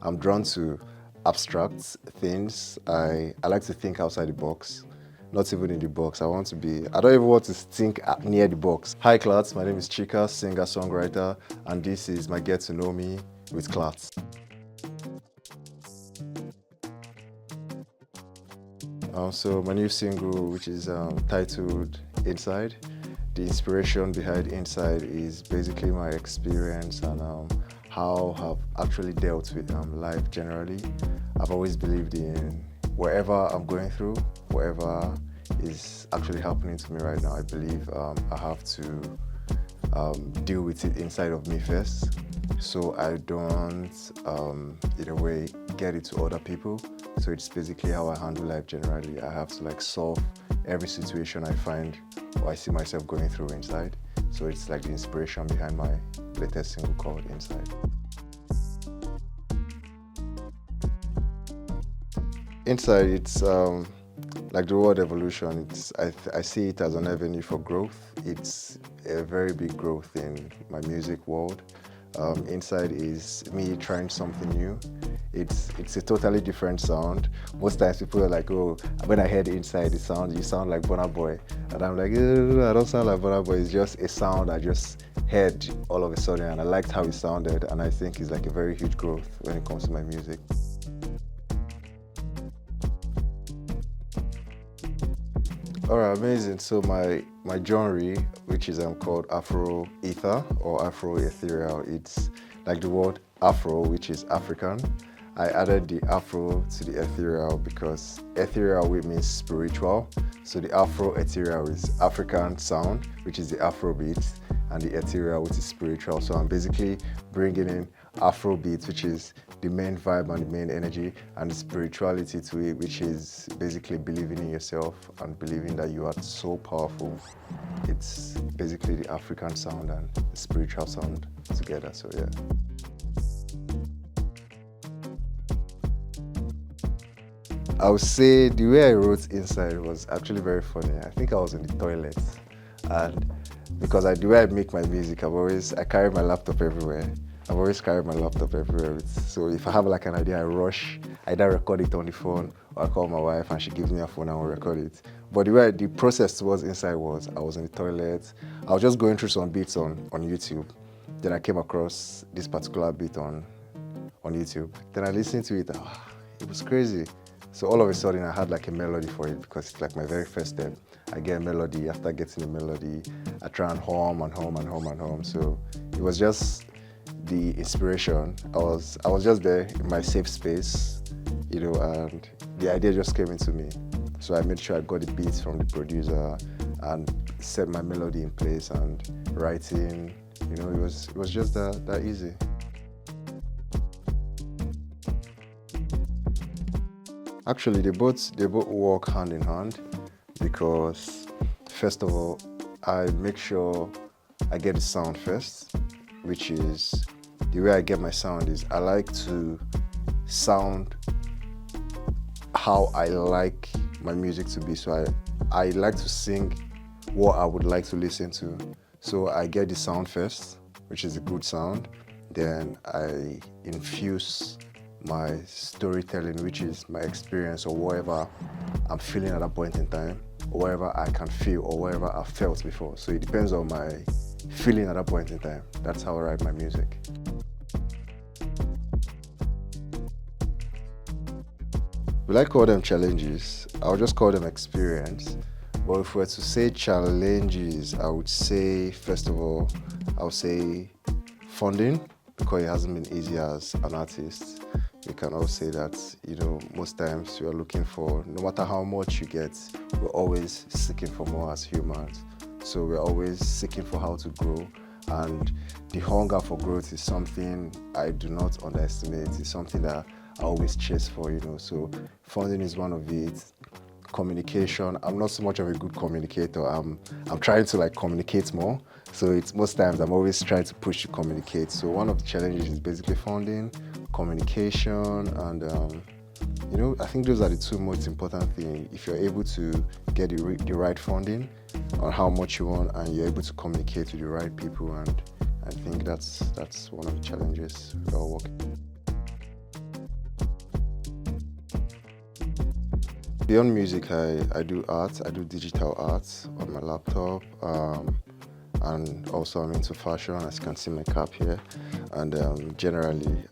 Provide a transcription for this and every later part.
I'm drawn to abstract things. I like to think outside the box, not even in the box. I don't even want to think near the box. Hi KLAT, my name is Chika, singer, songwriter, and this is my Get to Know Me with KLAT. So my new single, which is titled Inside. The inspiration behind Inside is basically my experience and how I've actually dealt with life generally. I've always believed in wherever I'm going through, whatever is actually happening to me right now, I believe I have to deal with it inside of me first, so I don't, in a way, get it to other people. So it's basically how I handle life generally. I have to solve every situation I find or I see myself going through inside. So it's like the inspiration behind my latest single called Inside. Inside, it's like the word evolution. I see it as an avenue for growth. It's a very big growth in my music world. Inside is me trying something new. It's a totally different sound. Most times people are like, oh, when I heard Inside, you sound like Burna Boy. And I'm like, I don't sound like Burna Boy. It's just a sound I just heard all of a sudden, and I liked how it sounded, and I think it's like a very huge growth when it comes to my music. All right, amazing. So my genre, which is called Afro Ether or Afro Ethereal, it's like the word Afro, which is African. I added the Afro to the Ethereal because Ethereal means spiritual. So the Afro Ethereal is African sound, which is the Afro beat, and the Ethereal, which is spiritual. So I'm basically bringing in Afro beat, which is the main vibe and the main energy, and the spirituality to it, which is basically believing in yourself and believing that you are so powerful. It's basically the African sound and the spiritual sound together, so yeah. I would say the way I wrote Inside was actually very funny. I think I was in the toilet, and because the way I make my music, I carry my laptop everywhere. I've always carried my laptop everywhere. So if I have an idea, I rush, I either record it on the phone or I call my wife and she gives me a phone and we'll record it. But the process towards Inside was, I was in the toilet, I was just going through some beats on YouTube. Then I came across this particular beat on YouTube. Then I listened to it, it was crazy. So all of a sudden I had a melody for it because it's my very first step. I get a melody, after getting a melody, I try and hum and hum and hum and hum. So it was just the inspiration. I was just there in my safe space, and the idea just came into me. So I made sure I got the beats from the producer and set my melody in place, and writing, it was just that easy. Actually, they both work hand in hand because, first of all, I make sure I get the sound first, which is the way I get my sound is I like to sound how I like my music to be. So I like to sing what I would like to listen to. So I get the sound first, which is a good sound. Then I infuse my storytelling, which is my experience or whatever I'm feeling at that point in time, or whatever I can feel or whatever I've felt before. So it depends on my feeling at that point in time. That's how I write my music. Will I call them challenges? I'll just call them experience. But if we were to say challenges, I would say, first of all, I would say funding, because it hasn't been easy as an artist. You can all say that, most times we are looking for, no matter how much you get, we're always seeking for more as humans. So we're always seeking for how to grow. And the hunger for growth is something I do not underestimate. It's something that I always chase for, So funding is one of it. Communication. I'm not so much of a good communicator. I'm trying to communicate more. So it's most times I'm always trying to push to communicate. So one of the challenges is basically funding, communication, and I think those are the two most important things. If you're able to get the right funding on how much you want, and you're able to communicate with the right people, and I think that's one of the challenges we're all working. Beyond music, I do art. I do digital art on my laptop. And also I'm into fashion, as you can see my cap here. And generally,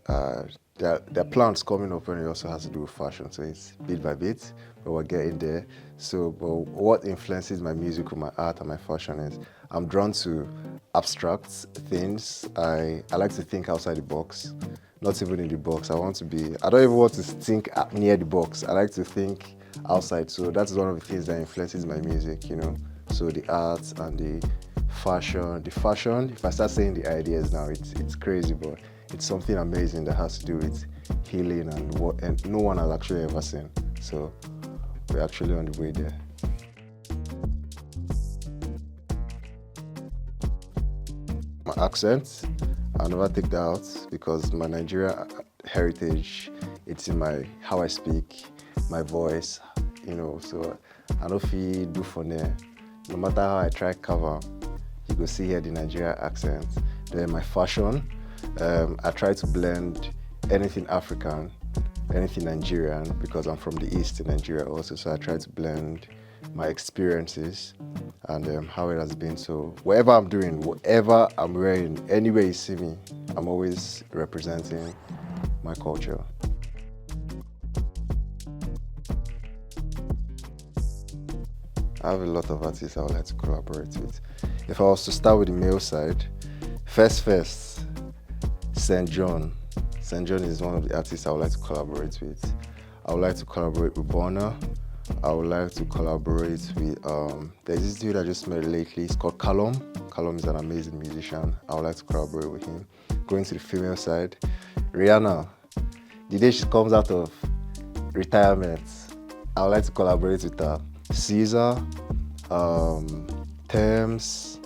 there are plans coming up and it also has to do with fashion. So it's bit by bit, but we're getting there. So, but what influences my music with my art and my fashion is I'm drawn to abstract things. I like to think outside the box, not even in the box. I don't even want to think near the box. I like to think outside. So that's one of the things that influences my music, you know. So the art and the fashion, if I start saying the ideas now, it's crazy, but it's something amazing that has to do with healing and no one has actually ever seen. So we're actually on the way there. My accent, I'll never take that out because my Nigerian heritage, it's in my how I speak, my voice, you know. So I don't feel do for there. No matter how I try cover, you go see here the Nigerian accent. Then my fashion, I try to blend anything African, anything Nigerian because I'm from the East in Nigeria also. So I try to blend my experiences and how it has been. So whatever I'm doing, whatever I'm wearing, anywhere you see me, I'm always representing my culture. I have a lot of artists I would like to collaborate with. If I was to start with the male side, first, St. John. St. John is one of the artists I would like to collaborate with. I would like to collaborate with Bonner. I would like to collaborate with, there's this dude I just met lately, it's called Callum. Callum is an amazing musician. I would like to collaborate with him. Going to the female side, Rihanna. The day she comes out of retirement, I would like to collaborate with her. Caesar, Thames,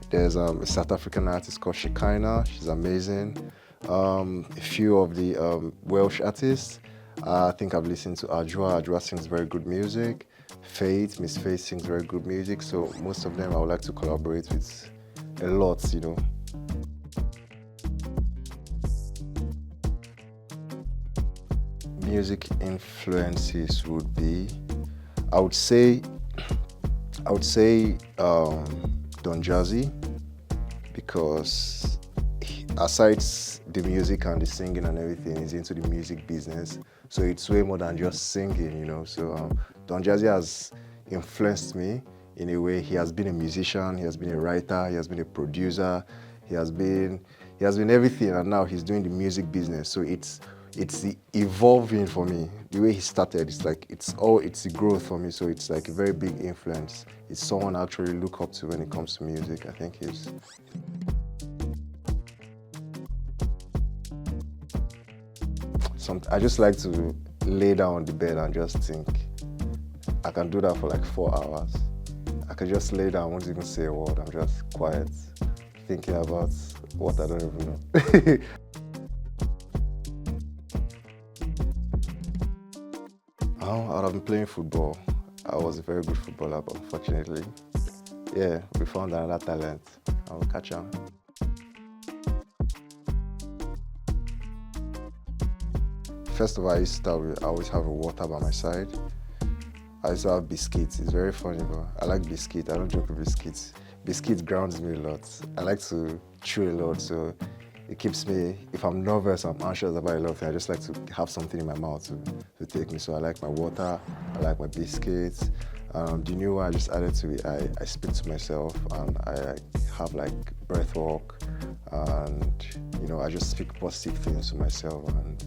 there's a South African artist called Shekinah, she's amazing. A few of the Welsh artists, I think I've listened to Ajwa. Ajwa sings very good music. Miss Faith sings very good music. So most of them I would like to collaborate with a lot, you know. Music influences would be, I would say Don Jazzy, because aside the music and the singing and everything, he's into the music business. So it's way more than just singing, you know. So Don Jazzy has influenced me in a way. He has been a musician, he has been a writer, he has been a producer, he has been everything, and now he's doing the music business. So it's evolving for me. The way he started, it's the growth for me. So it's like a very big influence. It's someone I actually look up to when it comes to music. I think I just like to lay down on the bed and just think. I can do that for like 4 hours. I can just lay down, I won't even say a word. I'm just quiet, thinking about what I don't even know. I'd have been playing football. I was a very good footballer, but unfortunately, yeah, we found another talent. I will catch him. First of all, I always have a water by my side. I also have biscuits. It's very funny, but I like biscuits. I don't joke with biscuits. Biscuits grounds me a lot. I like to chew a lot, so it keeps me, if I'm nervous, I'm anxious about a lot of things, I just like to have something in my mouth to take me. So I like my water, I like my biscuits. The new one I just added to it, I speak to myself and I have like breath work, and you know, I just speak positive things to myself and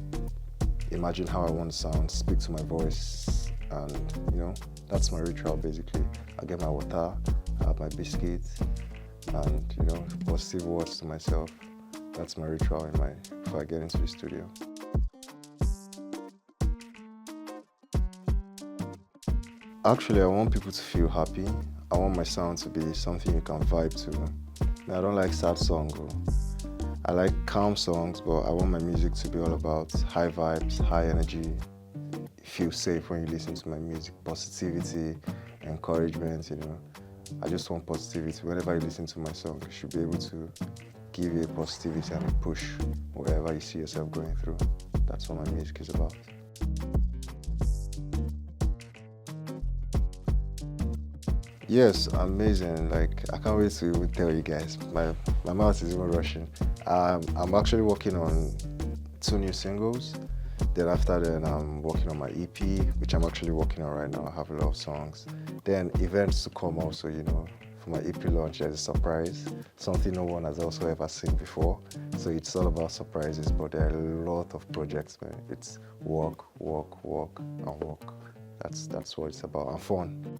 imagine how I want to sound, speak to my voice, and you know, that's my ritual basically. I get my water, I have my biscuits, and you know, positive words to myself. That's my ritual before I get into the studio. Actually, I want people to feel happy. I want my sound to be something you can vibe to. I don't like sad songs. I like calm songs, but I want my music to be all about high vibes, high energy. Feel safe when you listen to my music. Positivity, encouragement, you know. I just want positivity. Whenever you listen to my song, you should be able to give you a positivity and a push wherever you see yourself going through. That's what my music is about. Yes, amazing. Like I can't wait to even tell you guys. My mouth is even rushing. I'm actually working on two new singles. Then after then, I'm working on my EP, which I'm actually working on right now. I have a lot of songs. Then events to come also, for my EP launch, there's a surprise, something no one has also ever seen before. So it's all about surprises, but there are a lot of projects, man. It's work, work, work, and work. That's what it's about, and fun.